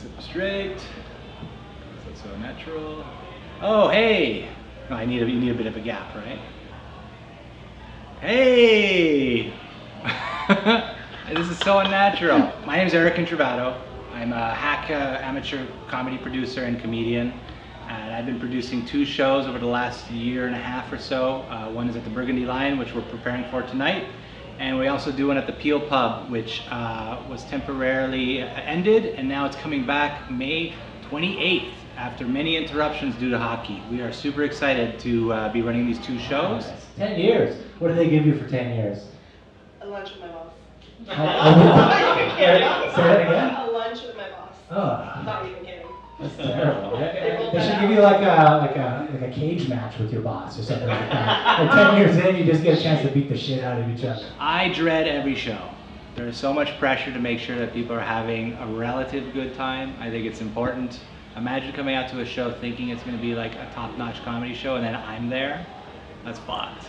Sit up straight. That's so natural. Oh, hey! Oh, you need a bit of a gap, right? Hey! This is so unnatural. My name is Erik Intrevado. I'm a hack amateur comedy producer and comedian. And I've been producing 2 shows over the last year and a half or so. One is at the Burgundy Lion, which we're preparing for tonight. And we also do one at the Peel Pub, which was temporarily ended, and now it's coming back May 28th after many interruptions due to hockey. We are super excited to be running these 2 shows. 10 years. What do they give you for 10 years? A lunch with my boss. Say that again? A lunch with my boss. Oh. I'm not even kidding. That's terrible. They should give you like a cage match with your boss or something like that. Like 10 years in, you just get a chance to beat the shit out of each other. I dread every show. There is so much pressure to make sure that people are having a relative good time. I think it's important. Imagine coming out to a show thinking it's going to be like a top-notch comedy show and then I'm there. That's fucked.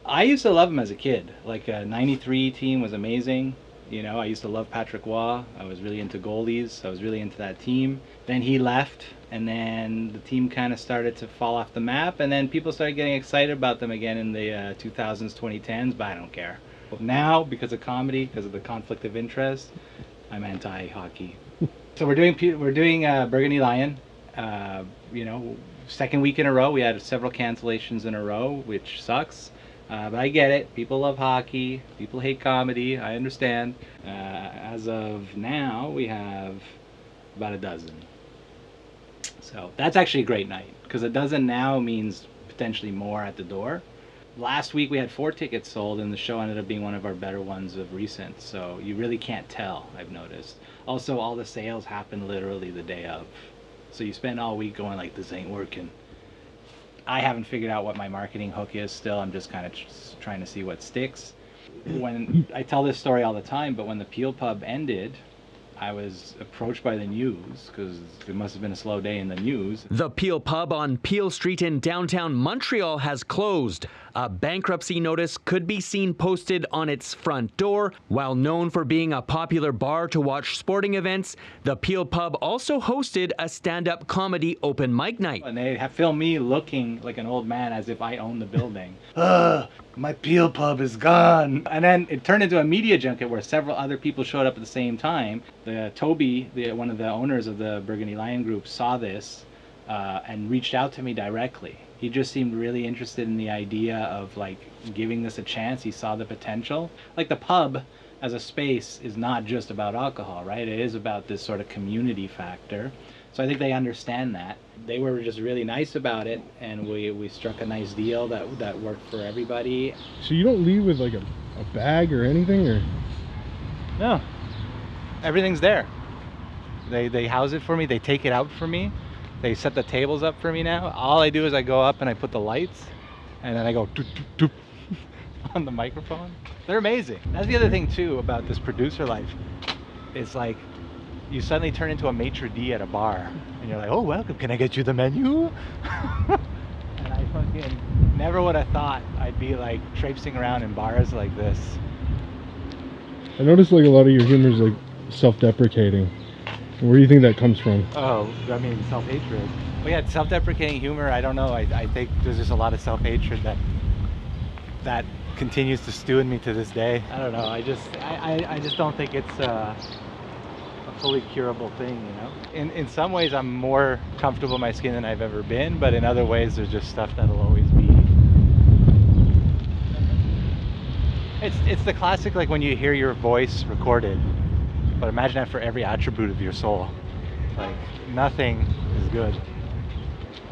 I used to love him as a kid. Like a '93 team was amazing. You know, I used to love Patrick Waugh. I was really into goalies. I was really into that team. Then he left, and then the team kind of started to fall off the map, and then people started getting excited about them again in the 2000s, 2010s, but I don't care. But now, because of comedy, because of the conflict of interest, I'm anti-hockey. So we're doing Burgundy Lion. You know, 2nd week in a row. We had several cancellations in a row, which sucks. But I get it. People love hockey. People hate comedy. I understand. As of now, we have about a dozen. So that's actually a great night, because a dozen now means potentially more at the door. Last week we had 4 tickets sold, and the show ended up being one of our better ones of recent. So you really can't tell, I've noticed. Also, all the sales happen literally the day of. So you spend all week going like, this ain't working. I haven't figured out what my marketing hook is still. I'm just kind of trying to see what sticks. When I tell this story all the time, but when the Peel Pub ended, I was approached by the news, because it must have been a slow day in the news. The Peel Pub on Peel Street in downtown Montreal has closed. A bankruptcy notice could be seen posted on its front door. While known for being a popular bar to watch sporting events, the Peel Pub also hosted a stand-up comedy open mic night. And they have filmed me looking like an old man as if I own the building. My Peel Pub is gone. And then it turned into a media junket where several other people showed up at the same time. Toby, one of the owners of the Burgundy Lion group, saw this and reached out to me directly. He just seemed really interested in the idea of like giving this a chance. He saw the potential. Like the pub as a space is not just about alcohol, right? It is about this sort of community factor. So I think they understand that. They were just really nice about it, and we struck a nice deal that worked for everybody. So you don't leave with like a bag or anything, or? No, everything's there. They house it for me. They take it out for me. They set the tables up for me now. All I do is I go up and I put the lights, and then I go doop, doop, doop on the microphone. They're amazing. That's the other thing too about this producer life. It's like you suddenly turn into a maitre d' at a bar, and you're like, oh, welcome, can I get you the menu? And I fucking never would have thought I'd be like traipsing around in bars like this. I noticed like a lot of your humor is like self-deprecating. Where do you think that comes from? Oh, I mean, self-hatred. Well, yeah, self-deprecating humor, I don't know. I think there's just a lot of self-hatred that continues to stew in me to this day. I don't know. I just don't think it's a fully curable thing, you know? In some ways, I'm more comfortable in my skin than I've ever been, but in other ways, there's just stuff that'll always be. It's the classic, like when you hear your voice recorded. But imagine that for every attribute of your soul. Like, nothing is good.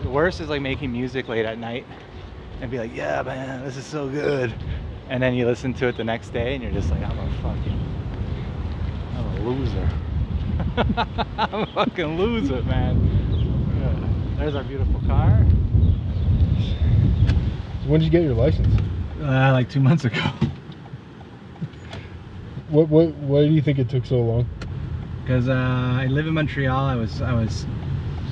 The worst is like making music late at night and be like, yeah, man, this is so good. And then you listen to it the next day and you're just like, I'm a loser. I'm a fucking loser, man. Yeah. There's our beautiful car. When did you get your license? Like 2 months ago. Why do you think it took so long? Because I live in Montreal. I was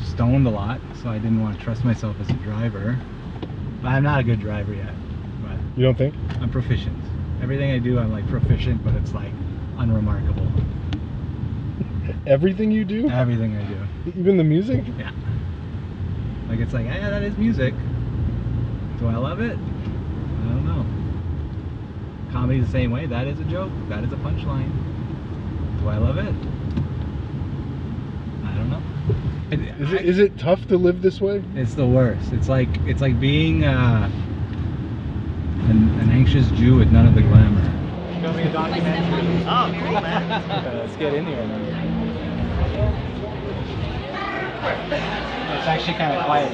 stoned a lot, so I didn't want to trust myself as a driver. But I'm not a good driver yet. But You don't think? I'm proficient. Everything I do, I'm like proficient, but it's like unremarkable. Everything you do? Everything I do. Even the music? Yeah. Like it's like, yeah, that is music. Do I love it? I don't know. Comedy's the same way. That is a joke. That is a punchline. Do I love it? I don't know. Is it tough to live this way? It's the worst. It's like being an anxious Jew with none of the glamour. Filming a documentary. Oh, cool, man. Let's get in here. It's actually kind of quiet.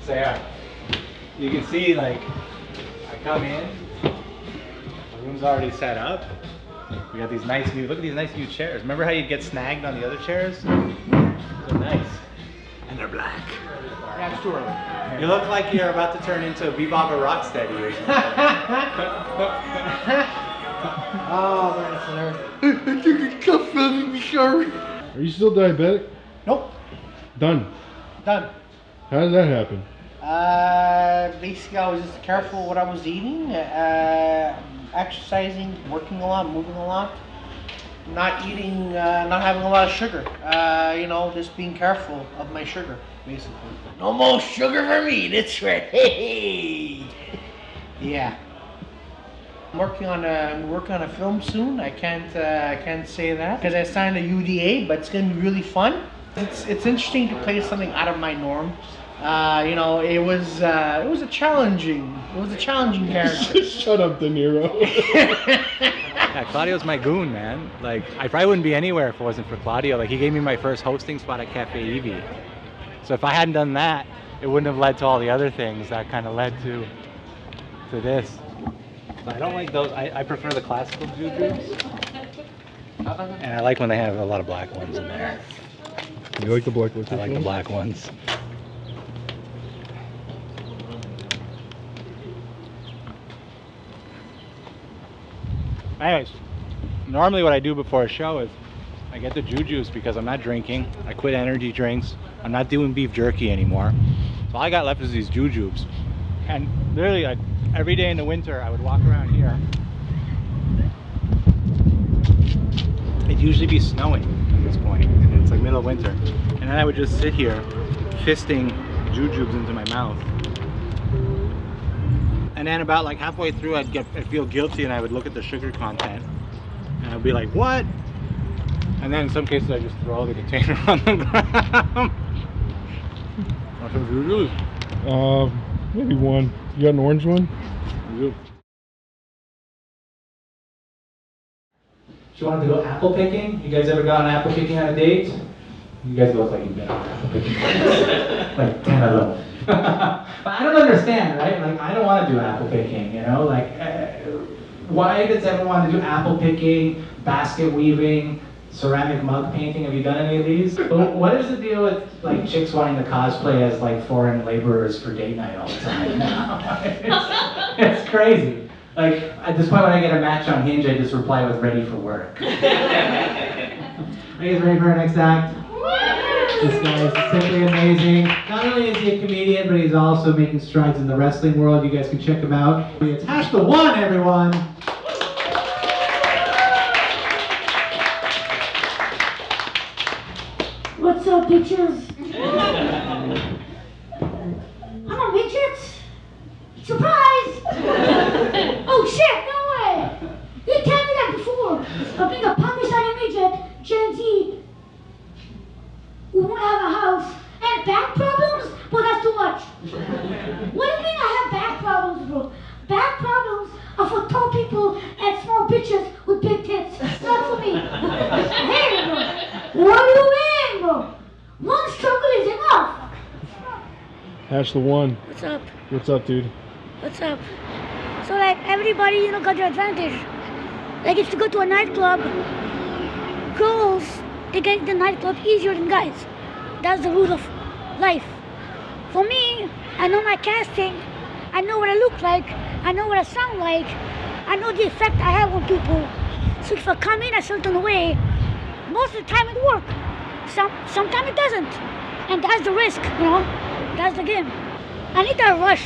So yeah, you can see like I come in, the room's already set up. We got these nice new, look at these nice new chairs. Remember how you'd get snagged on the other chairs? They're nice. And they're black. Yeah, it's too early. You look like you're about to turn into a Bebop or Rocksteady or something. Oh, man, it's hilarious. Are you still diabetic? Nope, Done. done. How did that happen? Basically, I was just careful what I was eating, exercising, working a lot, moving a lot, not eating, not having a lot of sugar. You know, just being careful of my sugar, basically. No more sugar for me. That's right. Hey. Yeah. I'm working on a film soon. I can't say that because I signed a UDA, but it's gonna be really fun. It's interesting to play something out of my norm. You know, it was a challenging character. Shut up, De Niro. Yeah, Claudio's my goon, man. Like, I probably wouldn't be anywhere if it wasn't for Claudio. Like, he gave me my first hosting spot at Cafe Evie. So if I hadn't done that, it wouldn't have led to all the other things that kind of led to this. So I don't like those. I prefer the classical jujubes. And I like when they have a lot of black ones in there. You like the black ones? I like the black ones. Anyways, normally what I do before a show is I get the jujubes because I'm not drinking. I quit energy drinks. I'm not doing beef jerky anymore. So all I got left is these jujubes. And literally, like, every day in the winter, I would walk around here. It'd usually be snowing at this point, and it's like middle of winter. And then I would just sit here, fisting jujubes into my mouth. And then about like halfway through, I'd feel guilty, and I would look at the sugar content, and I'd be like, "What?" And then in some cases, I just throw the container on the ground. Want some jujubes? Maybe one. You got an orange one? Yep. She wanted to go apple picking. You guys ever gone apple picking on a date? You guys look like you've been on apple picking. Like 10 of them. But I don't understand, right? Like, I don't want to do apple picking, you know? Like, why does everyone want to do apple picking, basket weaving, ceramic mug painting? Have you done any of these? But what is the deal with, like, chicks wanting to cosplay as, like, foreign laborers for date night all the time? It's crazy. Like, at this point when I get a match on Hinge, I just reply with ready for work. Are you guys ready for our next act? This guy is simply amazing. Not only is he a comedian, but he's also making strides in the wrestling world. You guys can check him out. It's Hash the One, everyone! What's up, bitches? I'm a midget. Surprise! Oh shit, no way! You told me that before. But being a Pakistani midget, Gen Z, we won't have a house and back problems? But that's too much. What do you mean I have back problems, bro? Back problems are for tall people and small bitches with big tits. Not for me. Hey, bro. What do you mean, bro? One struggle is enough. Hash the One. What's up? What's up, dude? What's up? So like everybody, got their advantage. Like if you go to a nightclub, girls, they get the nightclub easier than guys. That's the rule of life. For me, I know my casting, I know what I look like. I know what I sound like. I know the effect I have on people. So if I come in a certain way, most of the time it works. Sometimes it doesn't. And that's the risk, you know? That's the game. I need that rush.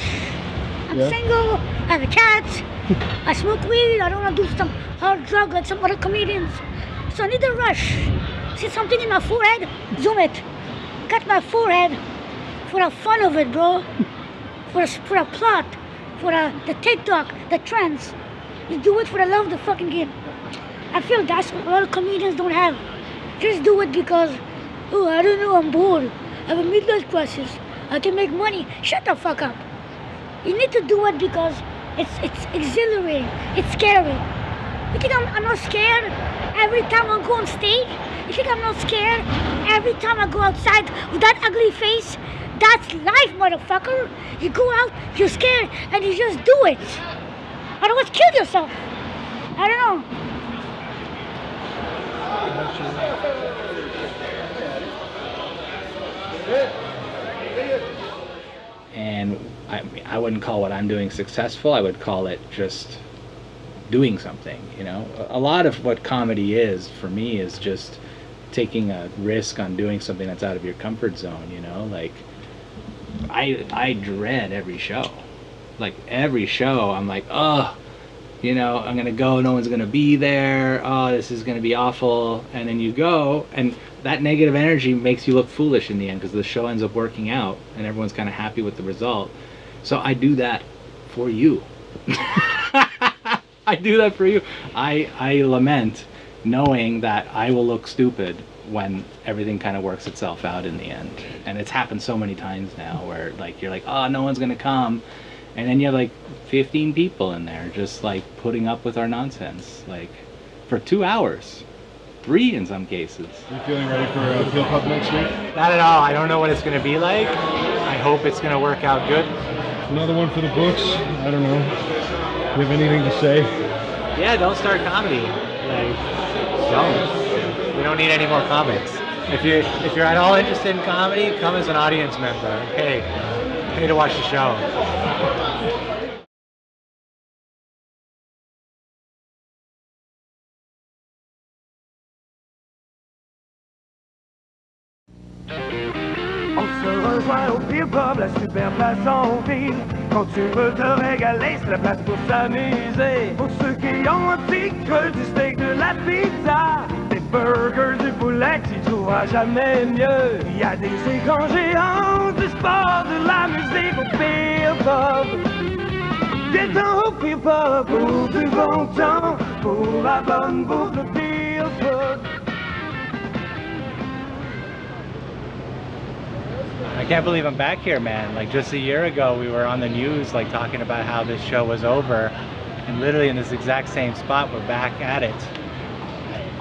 I'm single, I have a cat, I smoke weed, I don't want to do some hard drug like some other comedians. So I need the rush. See something in my forehead? Zoom it. Cut my forehead for the fun of it, bro. For the plot, for the TikTok, the trends. You do it for the love of the fucking game. I feel that's what a lot of comedians don't have. Just do it because, oh, I don't know, I'm bored. I have a midlife crisis. I can make money. Shut the fuck up. You need to do it because it's exhilarating. It's scary. You think I'm not scared every time I go on stage? You think I'm not scared every time I go outside with that ugly face? That's life, motherfucker. You go out, you're scared, and you just do it. Otherwise, kill yourself. I don't know. And I wouldn't call what I'm doing successful. I would call it just doing something, you know. A lot of what comedy is for me is just taking a risk on doing something that's out of your comfort zone, you know. Like I dread every show. Like every show I'm like, oh, you know, I'm gonna go, no one's gonna be there, oh, this is gonna be awful. And then you go, and that negative energy makes you look foolish in the end, because the show ends up working out and everyone's kind of happy with the result. So I do that for you. I do that for you. I lament knowing that I will look stupid when everything kind of works itself out in the end. And it's happened so many times now where like you're like, oh, no one's gonna come, and then you have like 15 people in there just like putting up with our nonsense like for 2 hours, 3 in some cases. Are you feeling ready for Peel Pub next week? Not at all. I don't know what it's gonna be like. I hope it's gonna work out good. Another one for the books. I don't know. Do you have anything to say? Yeah, don't start comedy. Like, don't. We don't need any more comics. If you're at all interested in comedy, come as an audience member. Hey, pay to watch the show. On se rejoint au Peel Pub, la super place en ville. Quand tu veux te régaler, c'est la place pour s'amuser. Pour ceux qui ont un petit creux, du steak, de la pizza, des burgers, du poulet, tu trouveras jamais mieux. Il y a des écrans géants, du sport, de la musique au Peel Pub. Viens-t'en au Peel Pub pour du bon temps, pour la bonne bouffe, le Peel Pub. I can't believe I'm back here, man. Like just a year ago we were on the news like talking about how this show was over, and literally in this exact same spot we're back at it.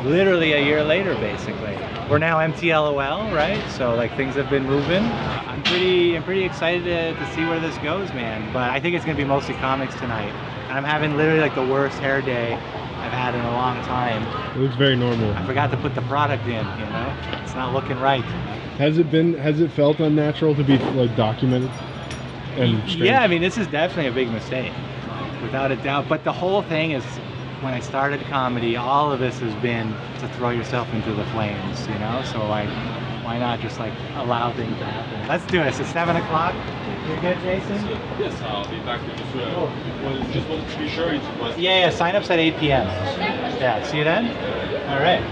Literally a year later basically. We're now MTLOL, right? So like things have been moving. I'm pretty excited to see where this goes, man. But I think it's gonna be mostly comics tonight. And I'm having literally like the worst hair day I've had in a long time. It looks very normal. I forgot to put the product in, you know? It's not looking right. Has it felt unnatural to be like documented and strange? Yeah, I mean this is definitely a big mistake, without a doubt. But the whole thing is, when I started comedy, all of this has been to throw yourself into the flames, you know? So why not just like allow things to happen? Let's do this. It's 7 o'clock. You're good, Jason? Yes, I'll be back to just wanted to be sure. Yeah, sign up's at 8 p.m. Yeah, see you then? All right.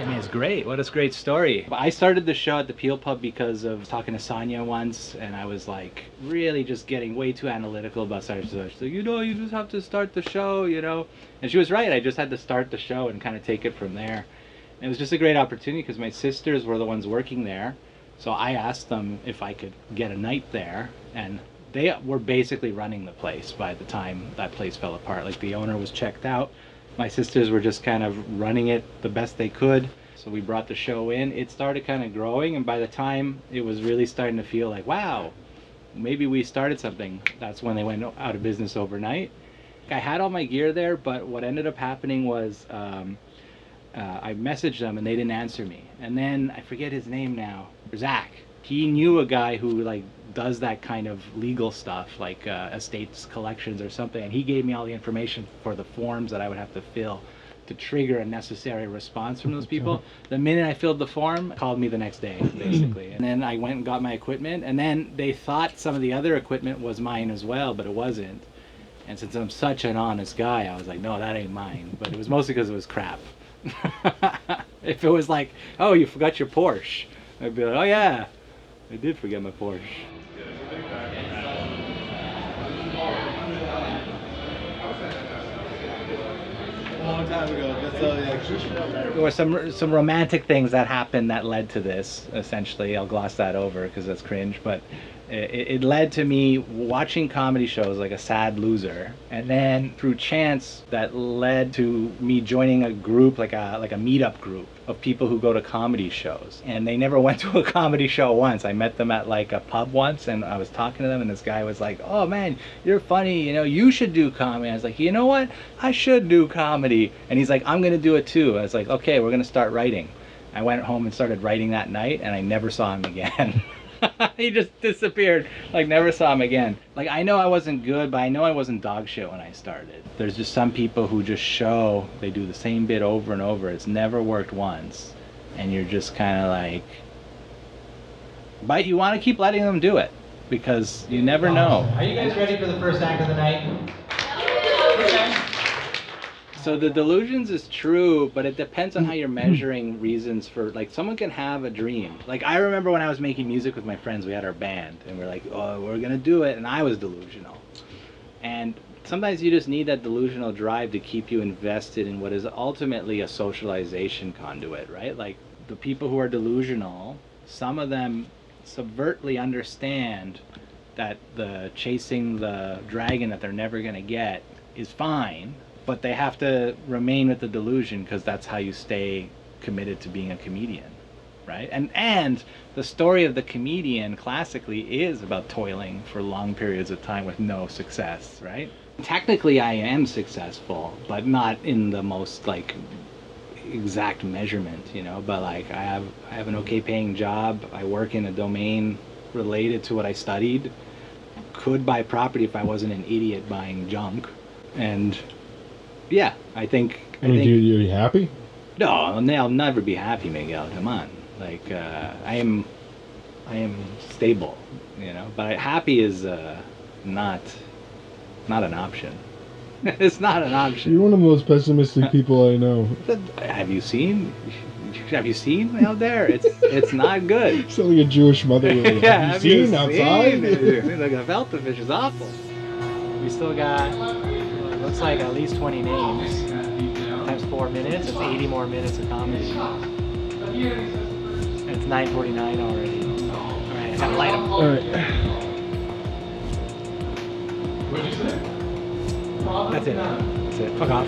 I mean, it's great. What a great story. I started the show at the Peel Pub because of talking to Sonia once, and I was like really just getting way too analytical about such. So, you know, you just have to start the show, you know? And she was right. I just had to start the show and kind of take it from there. And it was just a great opportunity because my sisters were the ones working there. So I asked them if I could get a night there, and they were basically running the place by the time that place fell apart. Like the owner was checked out. My sisters were just kind of running it the best they could. So we brought the show in. It started kind of growing, and by the time it was really starting to feel like, wow, maybe we started something, that's when they went out of business overnight. I had all my gear there, but what ended up happening was I messaged them and they didn't answer me. And then I forget his name now, Zach. He knew a guy who like does that kind of legal stuff, like estates collections or something, and he gave me all the information for the forms that I would have to fill to trigger a necessary response from those people. The minute I filled the form, called me the next day, basically. And then I went and got my equipment, and then they thought some of the other equipment was mine as well, but it wasn't. And since I'm such an honest guy, I was like, no, that ain't mine. But it was mostly because it was crap. If it was like, oh, you forgot your Porsche, I'd be like, oh yeah, I did forget my Porsche. A long time ago. There were some romantic things that happened that led to this. Essentially, I'll gloss that over because that's cringe. But it led to me watching comedy shows like a sad loser, and then through chance that led to me joining a group like a meetup group of people who go to comedy shows. And they never went to a comedy show once. I met them at like a pub once, and I was talking to them, and this guy was like, oh man, you're funny, you know, you should do comedy. I was like, you know what, I should do comedy. And he's like, I'm gonna do it too. I was like, okay, we're gonna start writing. I went home and started writing that night, and I never saw him again. He just disappeared, like never saw him again. Like, I know I wasn't good, but I know I wasn't dog shit when I started. There's just some people who just show, they do the same bit over and over. It's never worked once. And you're just kind of like, but you want to keep letting them do it because you never know. Are you guys ready for the first act of the night? So the delusions is true, but it depends on how you're measuring reasons for, like, someone can have a dream. Like, I remember when I was making music with my friends, we had our band, and we're like, oh, we're gonna do it, and I was delusional. And sometimes you just need that delusional drive to keep you invested in what is ultimately a socialization conduit, right? Like, the people who are delusional, some of them subvertly understand that the chasing the dragon that they're never gonna get is fine, but they have to remain with the delusion because that's how you stay committed to being a comedian, right? And the story of the comedian classically is about toiling for long periods of time with no success, right? Technically I am successful, but not in the most like exact measurement, you know, but like I have an okay paying job. I work in a domain related to what I studied. Could buy property if I wasn't an idiot buying junk. And yeah, I think. Are you happy? No, I'll never be happy, Miguel. Come on, like I am stable, you know. But happy is not an option. It's not an option. You're one of the most pessimistic people I know. Have you seen out there? It's not good. You sound like a Jewish mother. Really. Yeah, have you seen outside? Like a gefilte fish is awful. We still got. Looks like at least 20 names times 4 minutes. It's 80 more minutes of comedy. And it's 9:49 already. All right, I gotta light them. All right. That's it. Fuck off.